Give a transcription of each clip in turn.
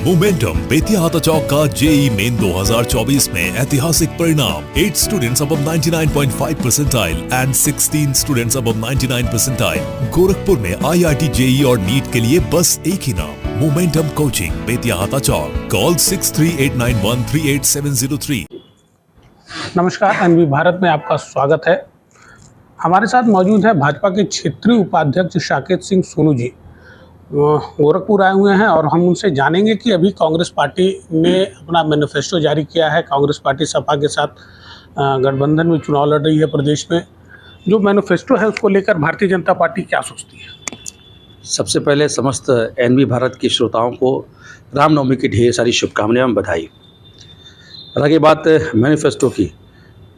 Momentum Bettiah हाथा चौक का JEE main 2024 में ऐतिहासिक परिणाम। 8 students above 99.5 percentile and 16 students above 99 percentile. Gorakhpur में IIT जेई और नीट के लिए बस एक ही नाम, मोमेंटम कोचिंग बेतिया हाथा चौक। कॉल 6389138703। नमस्कार, एनवी भारत में आपका स्वागत है। हमारे साथ मौजूद है भाजपा के क्षेत्रीय उपाध्यक्ष साकेत सिंह सोनू जी। गोरखपुर आए हुए हैं और हम उनसे जानेंगे कि अभी कांग्रेस पार्टी ने अपना मैनिफेस्टो जारी किया है। कांग्रेस पार्टी सपा के साथ गठबंधन में चुनाव लड़ रही है प्रदेश में। जो मैनिफेस्टो है उसको लेकर भारतीय जनता पार्टी क्या सोचती है? सबसे पहले समस्त एनवी भारत के श्रोताओं को रामनवमी की ढेर सारी शुभकामनाएं एवं बधाई। रही बात मैनिफेस्टो की,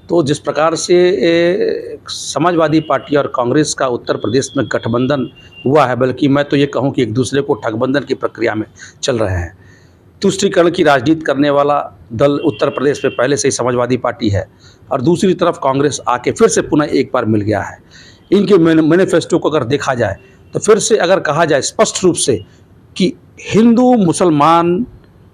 तो जिस प्रकार से समाजवादी पार्टी और कांग्रेस का उत्तर प्रदेश में गठबंधन हुआ है, बल्कि मैं तो ये कहूँ कि एक दूसरे को ठगबंधन की प्रक्रिया में चल रहे हैं। तुष्टीकरण की राजनीति करने वाला दल उत्तर प्रदेश में पहले से ही समाजवादी पार्टी है और दूसरी तरफ कांग्रेस आके फिर से पुनः एक बार मिल गया है। इनके मैनिफेस्टो को अगर देखा जाए तो फिर से अगर कहा जाए स्पष्ट रूप से कि हिंदू, मुसलमान,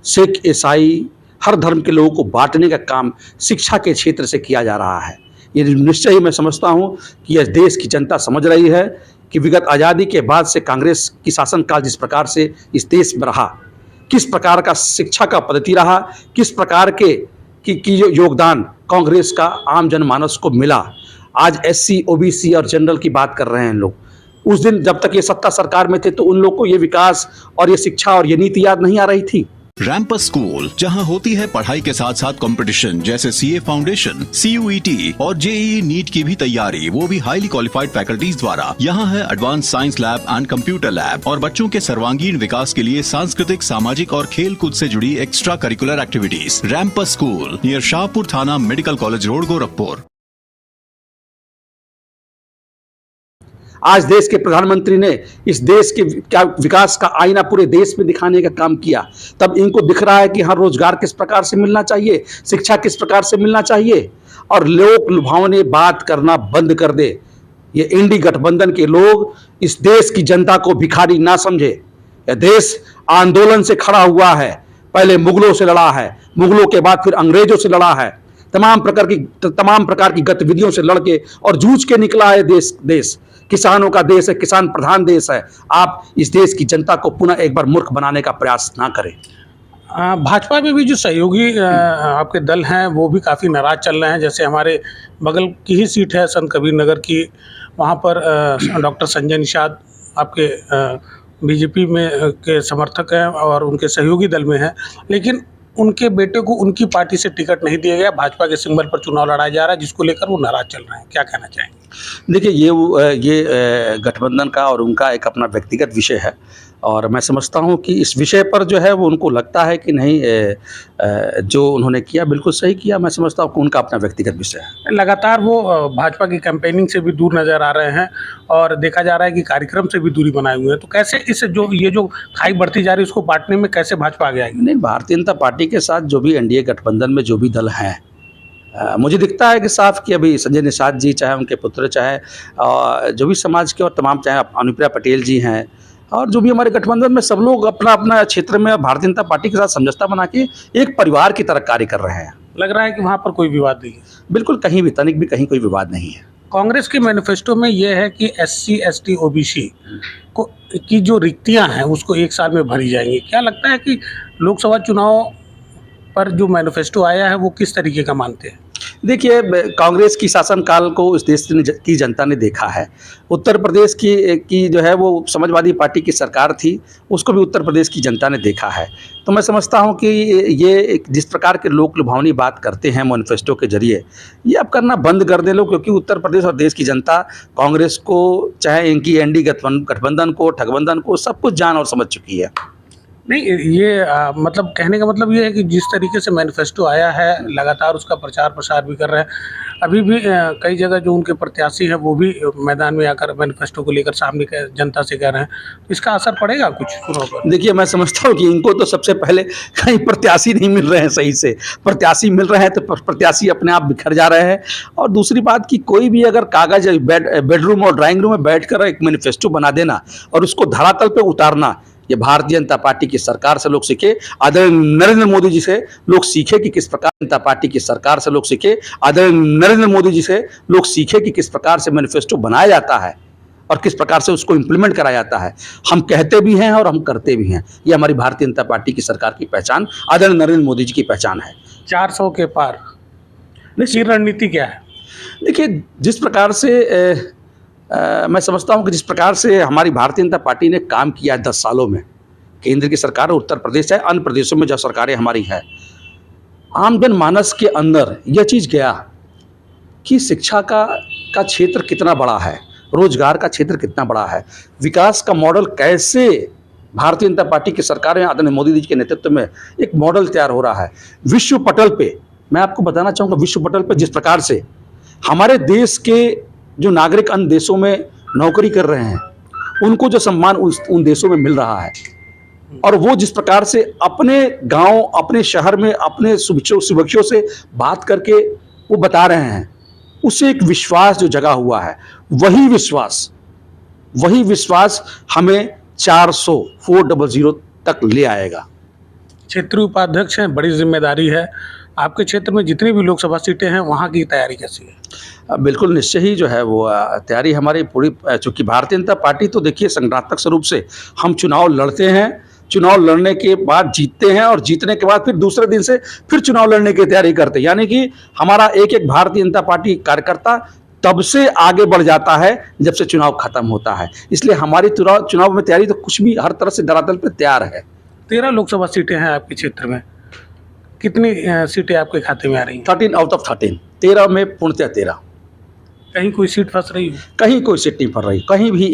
सिख, ईसाई हर धर्म के लोगों को बांटने का काम शिक्षा के क्षेत्र से किया जा रहा है। ये निश्चय ही मैं समझता हूँ कि यह देश की जनता समझ रही है कि विगत आज़ादी के बाद से कांग्रेस की शासनकाल जिस प्रकार से इस देश में रहा, किस प्रकार का शिक्षा का पद्धति रहा, किस प्रकार की योगदान कांग्रेस का आम जनमानस को मिला। आज SC, OBC और जनरल की बात कर रहे हैं लोग। उस दिन जब तक ये सत्ता सरकार में थे तो उन लोग को ये विकास और ये शिक्षा और ये नीति याद नहीं आ रही थी। रैंपस स्कूल, जहां होती है पढ़ाई के साथ साथ कंपटीशन जैसे CA फाउंडेशन, CUET और JEE नीट की भी तैयारी, वो भी हाईली क्वालिफाइड फैकल्टीज द्वारा। यहाँ है advance science lab and computer lab और बच्चों के सर्वांगीण विकास के लिए सांस्कृतिक, सामाजिक और खेल कूद से जुड़ी एक्स्ट्रा करिकुलर एक्टिविटीज। रैंपस स्कूल नियर शाहपुर थाना, मेडिकल कॉलेज रोड, गोरखपुर। आज देश के प्रधानमंत्री ने इस देश के क्या विकास का आईना पूरे देश में दिखाने का काम किया। तब इनको दिख रहा है कि हाँ, रोजगार किस प्रकार से मिलना चाहिए, शिक्षा किस प्रकार से मिलना चाहिए, और लोक लुभावने बात करना बंद कर दे। ये इंडी गठबंधन के लोग इस देश की जनता को भिखारी ना समझे। यह देश आंदोलन से खड़ा हुआ है। पहले मुगलों से लड़ा है, मुगलों के बाद फिर अंग्रेजों से लड़ा है, तमाम प्रकार की गतिविधियों से लड़के और जूझ के निकला है देश। किसानों का देश है, किसान प्रधान देश है। आप इस देश की जनता को पुनः एक बार मूर्ख बनाने का प्रयास ना करें। भाजपा में भी जो सहयोगी आपके दल हैं वो भी काफ़ी नाराज चल रहे हैं। जैसे हमारे बगल की ही सीट है संत कबीर नगर की, वहाँ पर डॉक्टर संजय निषाद आपके BJP में के समर्थक हैं और उनके सहयोगी दल में हैं, लेकिन उनके बेटे को उनकी पार्टी से टिकट नहीं दिया गया। भाजपा के सिंबल पर चुनाव लड़ाया जा रहा है, जिसको लेकर वो नाराज चल रहे हैं। क्या कहना चाहेंगे? देखिए, ये गठबंधन का और उनका एक अपना व्यक्तिगत विषय है और मैं समझता हूं कि इस विषय पर जो है वो उनको लगता है कि नहीं, जो उन्होंने किया बिल्कुल सही किया। मैं समझता हूं कि उनका अपना व्यक्तिगत विषय है। लगातार वो भाजपा की कैंपेनिंग से भी दूर नज़र आ रहे हैं और देखा जा रहा है कि कार्यक्रम से भी दूरी बनाए हुए हैं। तो कैसे ये जो खाई बढ़ती जा रही है उसको बांटने में कैसे भाजपा आगे आएगी? नहीं, भारतीय जनता पार्टी के साथ जो भी NDA गठबंधन में जो भी दल हैं, मुझे दिखता है कि साफ कि अभी संजय निषाद जी, चाहे उनके पुत्र, चाहे जो भी समाज के और तमाम, चाहे अनुप्रिया पटेल जी हैं और जो भी हमारे गठबंधन में सब लोग अपना अपना क्षेत्र में भारतीय जनता पार्टी के साथ समझौता बना के एक परिवार की तरह कार्य कर रहे हैं। लग रहा है कि वहाँ पर कोई विवाद नहीं है। बिल्कुल, कहीं भी तनिक भी कहीं कोई विवाद नहीं है। कांग्रेस के मैनिफेस्टो में यह है कि SC, ST, OBC की जो रिक्तियाँ हैं उसको 1 साल में भरी जाएंगी। क्या लगता है कि लोकसभा चुनाव पर जो मैनिफेस्टो आया है वो किस तरीके का मानते हैं? देखिए, कांग्रेस की शासनकाल को इस देश की जनता ने देखा है। उत्तर प्रदेश की जो है वो समाजवादी पार्टी की सरकार थी, उसको भी उत्तर प्रदेश की जनता ने देखा है। तो मैं समझता हूं कि ये जिस प्रकार के लोक लुभावनी बात करते हैं मैनिफेस्टो के जरिए, ये अब करना बंद कर दे लो, क्योंकि उत्तर प्रदेश और देश की जनता कांग्रेस को, चाहे इनकी NDA गठबंधन को, ठगबंधन को, सब कुछ जान और समझ चुकी है। नहीं, ये मतलब कहने का मतलब ये है कि जिस तरीके से मैनिफेस्टो आया है लगातार उसका प्रचार प्रसार भी कर रहे हैं। अभी भी कई जगह जो उनके प्रत्याशी हैं वो भी मैदान में आकर मैनिफेस्टो को लेकर सामने जनता से कह रहे हैं। तो इसका असर पड़ेगा कुछ चुनाव पर? देखिए, मैं समझता हूँ कि इनको तो सबसे पहले कहीं प्रत्याशी नहीं मिल रहे हैं सही से। प्रत्याशी मिल रहे हैं तो प्रत्याशी अपने आप बिखर जा रहे हैं। और दूसरी बात कि कोई भी अगर कागज बेडरूम और ड्राइंग रूम में बैठ कर एक मैनिफेस्टो बना देना और उसको धरातल पर उतारना, ये भारतीय जनता पार्टी की सरकार से लोग सीखे, आदरणीय नरेंद्र मोदी जी से लोग सीखे कि किस प्रकार जनता पार्टी की सरकार से लोग सीखे, आदरणीय नरेंद्र मोदी जी से लोग सीखे कि किस प्रकार से मैनिफेस्टो बनाया जाता है और किस प्रकार से उसको इम्प्लीमेंट कराया जाता है। हम कहते भी हैं और हम करते भी हैं। ये हमारी भारतीय जनता पार्टी की सरकार की पहचान, आदरणीय नरेंद्र मोदी जी की पहचान है। 400 के पार की रणनीति क्या है? देखिए, जिस प्रकार से मैं समझता हूं कि जिस प्रकार से हमारी भारतीय जनता पार्टी ने काम किया है 10 सालों में, केंद्र की सरकार उत्तर प्रदेश है, अन्य प्रदेशों में जो सरकारें हमारी है, आम जनमानस के अंदर यह चीज़ गया कि शिक्षा का क्षेत्र कितना बड़ा है, रोजगार का क्षेत्र कितना बड़ा है, विकास का मॉडल कैसे भारतीय जनता पार्टी की सरकार में आदरणीय मोदी जी के नेतृत्व में एक मॉडल तैयार हो रहा है। विश्व पटल पे मैं आपको बताना चाहूँगा, विश्व पटल पे जिस प्रकार से हमारे देश के जो नागरिक अन्य देशों में नौकरी कर रहे हैं, उनको जो सम्मान उन देशों में मिल रहा है, और वो जिस प्रकार से अपने गांव, अपने शहर में अपने सुबक्षियों से बात करके वो बता रहे हैं, उससे एक विश्वास जो जगा हुआ है, वही विश्वास हमें 400 तक ले आएगा। क्षेत्रीय उपाध्यक्ष हैं, बड़ी जिम्मेदारी है। आपके क्षेत्र में जितनी भी लोकसभा सीटें हैं, वहाँ की तैयारी कैसी है? बिल्कुल निश्चय ही जो है वो तैयारी हमारी पूरी, चूँकि भारतीय जनता पार्टी तो देखिए संगठनात्मक स्वरूप से हम चुनाव लड़ते हैं, चुनाव लड़ने के बाद जीतते हैं और जीतने के बाद फिर दूसरे दिन से फिर चुनाव लड़ने की तैयारी करते हैं। यानी कि हमारा एक एक भारतीय जनता पार्टी कार्यकर्ता तब से आगे बढ़ जाता है जब से चुनाव खत्म होता है। इसलिए हमारी चुनाव में तैयारी तो कुछ भी हर तरह से धरातल पर तैयार है। 13 लोकसभा सीटें हैं आपके क्षेत्र में, कितनी सीटें आपके खाते में आ रही हैं? 13 आउट ऑफ 13, 13 में पूर्णतः 13। कहीं कोई सीट फंस रही है? कहीं कोई सीट नहीं फंस रही, कहीं भी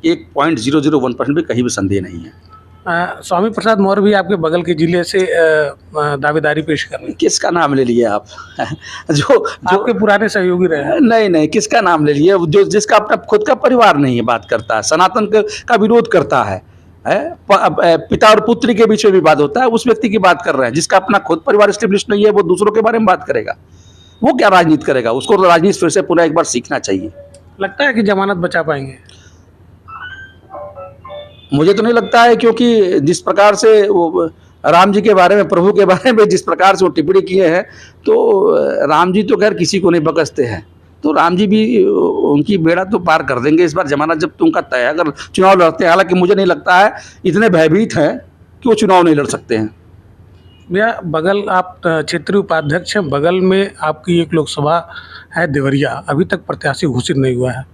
1.001% भी कहीं भी संदेह नहीं है। स्वामी प्रसाद मौर्य भी आपके बगल के जिले से दावेदारी पेश कर रहे हैं। किसका नाम ले लिए आप? जो आपके पुराने सहयोगी रहे हैं। नहीं, किसका नाम ले लिए? जो जिसका अपना खुद का परिवार नहीं है, बात करता है, सनातन का विरोध करता है, पिता और पुत्री के बीच में विवाद होता है, उस व्यक्ति की बात कर रहे हैं। जिसका अपना खुद परिवार एस्टेब्लिश नहीं है, वो दूसरों के बारे में बात करेगा, वो क्या राजनीति करेगा? उसको राजनीति फिर से पुनः एक बार सीखना चाहिए। लगता है कि जमानत बचा पाएंगे? मुझे तो नहीं लगता है, क्योंकि जिस प्रकार से वो राम जी के बारे में, प्रभु के बारे में जिस प्रकार से वो टिप्पणी किए हैं, तो राम जी तो खैर किसी को नहीं बकसते हैं, तो राम जी भी उनकी बेड़ा तो पार कर देंगे इस बार, जमानत जब तुमका तय है, अगर चुनाव लड़ते हैं। हालांकि मुझे नहीं लगता है, इतने भयभीत हैं कि वो चुनाव नहीं लड़ सकते हैं। भैया, बगल आप क्षेत्रीय उपाध्यक्ष हैं, बगल में आपकी एक लोकसभा है देवरिया, अभी तक प्रत्याशी घोषित नहीं हुआ है।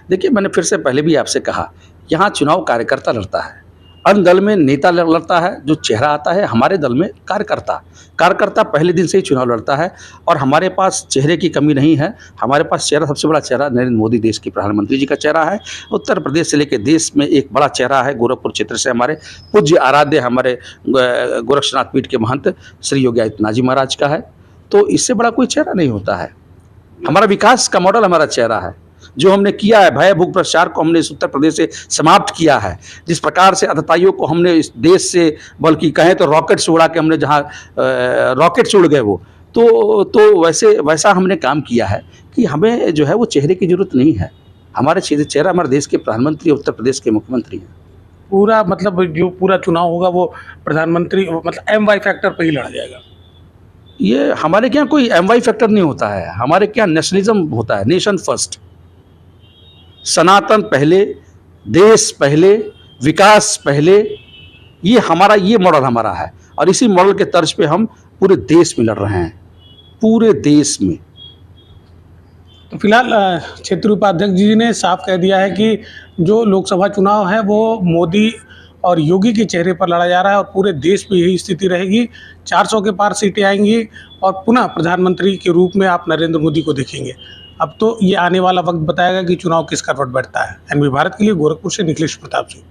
देखिए, मैंने फिर से पहले भी आपसे कहा, यहाँ चुनाव कार्यकर्ता लड़ता है, अन्य दल में नेता लड़ता है, जो चेहरा आता है। हमारे दल में कार्यकर्ता पहले दिन से ही चुनाव लड़ता है, और हमारे पास चेहरे की कमी नहीं है। हमारे पास चेहरा, सबसे बड़ा चेहरा नरेंद्र मोदी, देश के प्रधानमंत्री जी का चेहरा है। उत्तर प्रदेश से लेकर देश में एक बड़ा चेहरा है, गोरखपुर क्षेत्र से हमारे पूज्य आराध्य हमारे गोरक्षनाथ पीठ के महंत श्री योगी आदित्यनाथ जी महाराज का है। तो इससे बड़ा कोई चेहरा नहीं होता है। हमारा विकास का मॉडल हमारा चेहरा है। जो हमने किया है, भय भूख भ्रष्टाचार को हमने इस उत्तर प्रदेश से समाप्त किया है। जिस प्रकार से अतताइयों को हमने इस देश से, बल्कि कहें तो रॉकेट से उड़ा के हमने, जहाँ रॉकेट से उड़ गए वो, तो वैसा हमने काम किया है कि हमें जो है वो चेहरे की जरूरत नहीं है। हमारे चेहरा हमारे देश के प्रधानमंत्री, उत्तर प्रदेश के मुख्यमंत्री हैं। पूरा मतलब जो पूरा चुनाव होगा वो प्रधानमंत्री, मतलब MY फैक्टर पर ही लड़ा जाएगा? ये हमारे क्या कोई MY फैक्टर नहीं होता है। हमारे क्या नेशनलिज्म होता है, नेशन फर्स्ट, सनातन पहले, देश पहले, विकास पहले। ये मॉडल हमारा है, और इसी मॉडल के तर्ज पे हम पूरे देश में लड़ रहे हैं, पूरे देश में। तो फिलहाल क्षेत्रीय उपाध्यक्ष जी ने साफ कह दिया है कि जो लोकसभा चुनाव है वो मोदी और योगी के चेहरे पर लड़ा जा रहा है, और पूरे देश में यही स्थिति रहेगी। 400 के पार सीटें आएंगी, और पुनः प्रधानमंत्री के रूप में आप नरेंद्र मोदी को देखेंगे। अब तो ये आने वाला वक्त बताएगा कि चुनाव किस करवट बैठता है। NV भारत के लिए गोरखपुर से निखिलेश प्रताप सिंह।